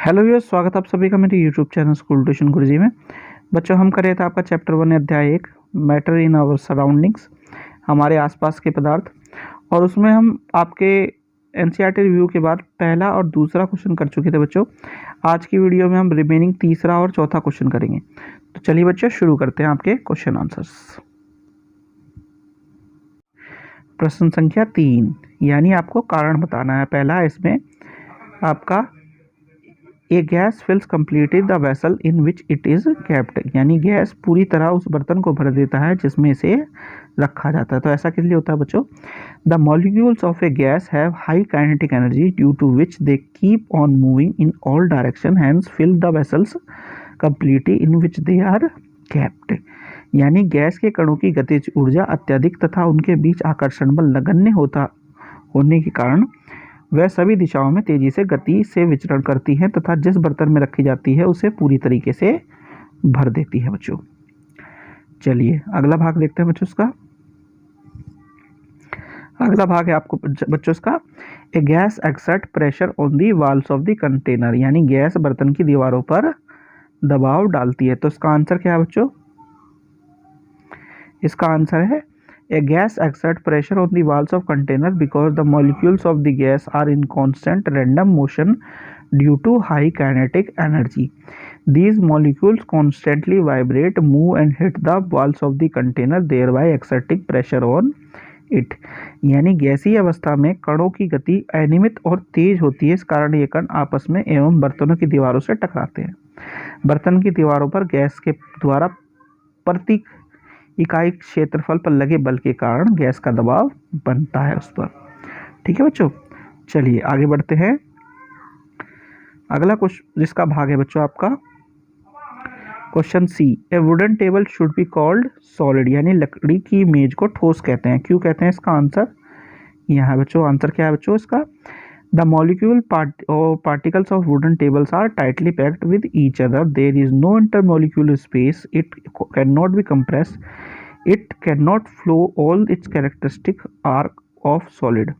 Hello viewers, स्वागत आप सभी का मेरे यूट्यूब चैनल स्कूल ट्यूशन गुरुजी में। बच्चों, हम कर रहे थे आपका चैप्टर 1 अध्याय 1 मैटर इन आवर सराउंडिंग्स, हमारे आसपास के पदार्थ। और उसमें हम आपके एनसीईआरटी रिव्यू के बाद पहला और दूसरा क्वेश्चन कर चुके थे बच्चों। आज की वीडियो में हम रिमेनिंग तीसरा और चौथा क्वेश्चन करेंगे। तो चलिए बच्चों, शुरू करते हैं आपके क्वेश्चन आंसर्स। प्रश्न संख्या 3, यानी आपको कारण बताना है। पहला है इसमें आपका a gas fills completely the vessel in which it is kept, यानी गैस पूरी तरह उस बर्तन को भर देता है जिसमें इसे रखा जाता है। तो ऐसा किस लिए होता है बच्चों? The molecules of a gas have high kinetic energy due to which they keep on moving in all direction, hence fill the vessels completely in which they are kept. यानी गैस के कणों की गतिज ऊर्जा अत्यधिक तथा उनके बीच आकर्षण बल नगण्य होने के कारण वह सभी दिशाओं में तेजी से गति से विचरण करती है तथा जिस बर्तन में रखी जाती है उसे पूरी तरीके से भर देती है बच्चों। चलिए अगला भाग देखते हैं बच्चों। इसका अगला भाग है आपको बच्चों इसका, a gas exert pressure on the walls of the container, यानी गैस बर्तन की दीवारों पर दबाव डालती है। तो इसका आंसर क्या है बच्चों? इसका आंसर है A gas exerts pressure on the walls of container because the molecules of the gas are in constant random motion due to high kinetic energy. These molecules constantly vibrate, move and hit the walls of the container, thereby exerting pressure on it. यानी गैसीय अवस्था में कणों की गति अनियमित और तेज होती है। इस कारण ये कण आपस में एवं बर्तनों की दीवारों से टकराते हैं। बर्तन की दीवारों पर गैस के द्वारा प्रति इकाई क्षेत्रफल पर लगे बल के कारण गैस का दबाव बनता है उस पर। ठीक है बच्चों, चलिए आगे बढ़ते हैं। अगला क्वेश्चन जिसका भाग है बच्चों आपका question C, a wooden table should be called solid, यानी लकड़ी की मेज को ठोस कहते हैं। क्यों कहते हैं? इसका आंसर यहाँ है बच्चों। आंसर क्या है बच्चों इसका? The molecule particles of wooden tables are tightly packed with each other. There is no intermolecular space. It cannot be compressed. It cannot flow. All its characteristics are of solid.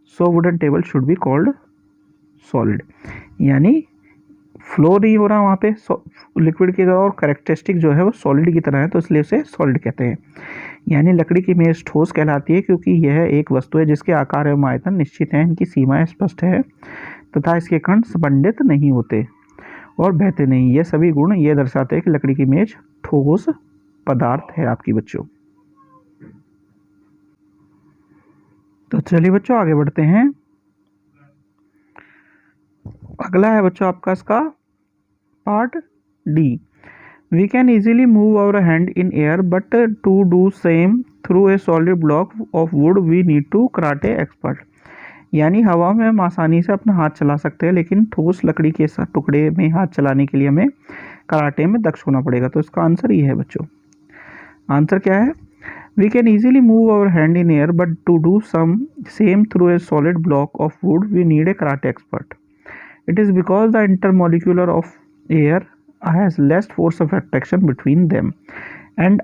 So wooden table should be called solid. यानी flow नहीं हो रहा वहाँ पे liquid की तरह और characteristic जो है वो सॉलिड की तरह है, तो इसलिए उसे सॉलिड कहते हैं। यानी लकड़ी की मेज ठोस कहलाती है क्योंकि यह एक वस्तु है जिसके आकार एवं आयतन निश्चित हैं, इनकी सीमाएं स्पष्ट है तथा इसके कण संबंधित नहीं होते और बहते नहीं। ये सभी गुण ये दर्शाते हैं कि लकड़ी की मेज ठोस पदार्थ है आपकी बच्चों। तो चलिए बच्चों आगे बढ़ते हैं। अगला है बच्चों आपका इसका part D. We can easily move our hand in air, but to do same through a solid block of wood we need to karate expert. यानी हवा में हम आसानी से अपना हाथ चला सकते हैं, लेकिन ठोस लकड़ी के टुकड़े में हाथ चलाने के लिए हमें कराटे में दक्ष होना पड़ेगा। तो इसका आंसर ये है बच्चों। आंसर क्या है? We can easily move our hand in air, but to do same through a solid block of wood we need a karate expert. It is because the intermolecular of air has less force of attraction between them and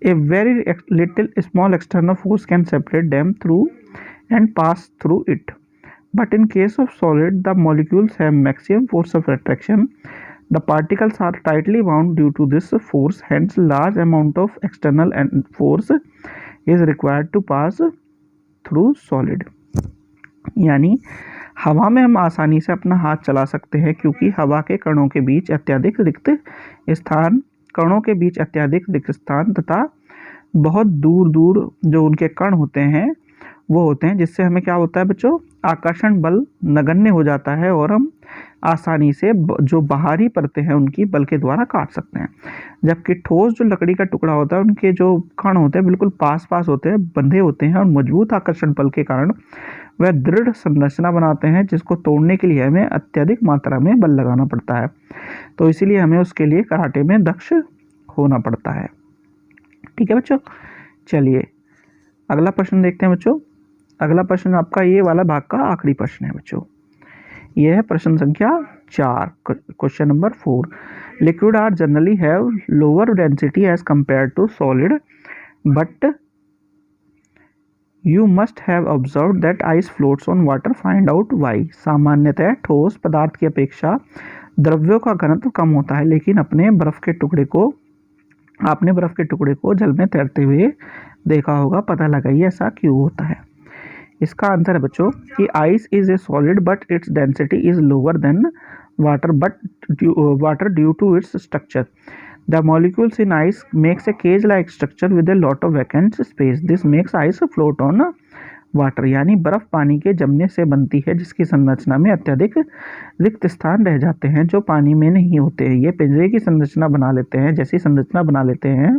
a very little small external force can separate them through and pass through it. But in case of solid, the molecules have maximum force of attraction. The particles are tightly bound due to this force, hence large amount of external force is required to pass through solid. यानी हवा में हम आसानी से अपना हाथ चला सकते हैं क्योंकि हवा के कणों के बीच अत्यधिक रिक्त स्थान तथा बहुत दूर दूर जो उनके कण होते हैं वो होते हैं, जिससे हमें क्या होता है बच्चों? आकर्षण बल नगण्य हो जाता है और हम आसानी से जो बाहरी परतें हैं उनकी बल के द्वारा काट सकते हैं। जबकि ठोस जो लकड़ी का टुकड़ा होता है उनके जो कण होते हैं बिल्कुल पास पास होते हैं, बंधे होते हैं और मजबूत आकर्षण बल के कारण वह दृढ़ संरचना बनाते हैं जिसको तोड़ने के लिए हमें अत्यधिक मात्रा में बल लगाना पड़ता है। तो इसीलिए हमें उसके लिए कराटे में दक्ष होना पड़ता है। ठीक है बच्चों, चलिए अगला प्रश्न देखते हैं बच्चों। अगला प्रश्न आपका ये वाला भाग का आखिरी प्रश्न है बच्चों। यह है प्रश्न संख्या 4, question number 4। Liquid are generally have lower density as compare to solid, but you must have observe that ice floats on water, find out why. सामान्यतः ठोस पदार्थ की अपेक्षा द्रव्यों का घनत्व कम होता है, लेकिन आपने बर्फ के टुकड़े को जल में तैरते हुए देखा होगा, पता लगाइए ऐसा क्यों होता है। इसका आंसर है बच्चों कि ice is a solid but its density is lower than water due to its structure. The molecules in ice makes a cage like structure with a lot of vacant space, this makes ice float on water. यानी बर्फ पानी के जमने से बनती है, जिसकी संरचना में अत्यधिक रिक्त स्थान रह जाते हैं जो पानी में नहीं होते हैं। ये पिंजरे की संरचना बना लेते हैं, जैसी संरचना बना लेते हैं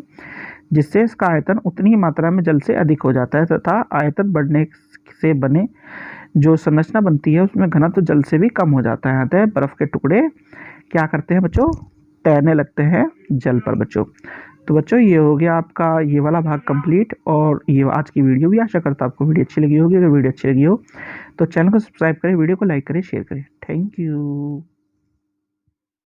जिससे इसका आयतन उतनी मात्रा में जल से अधिक हो जाता है, तथा आयतन बढ़ने से बने जो संरचना बनती है उसमें घनत्व जल से भी कम हो जाता है। अतः बर्फ के टुकड़े क्या करते हैं बच्चों, तैरने लगते हैं जल पर बच्चों। तो बच्चों ये हो गया आपका ये वाला भाग कंप्लीट, और ये आज की वीडियो भी। आशा करता हूँ आपको वीडियो अच्छी लगी होगी। अगर वीडियो अच्छी लगी हो तो चैनल को सब्सक्राइब करें, वीडियो को लाइक करें, शेयर करें। Thank you.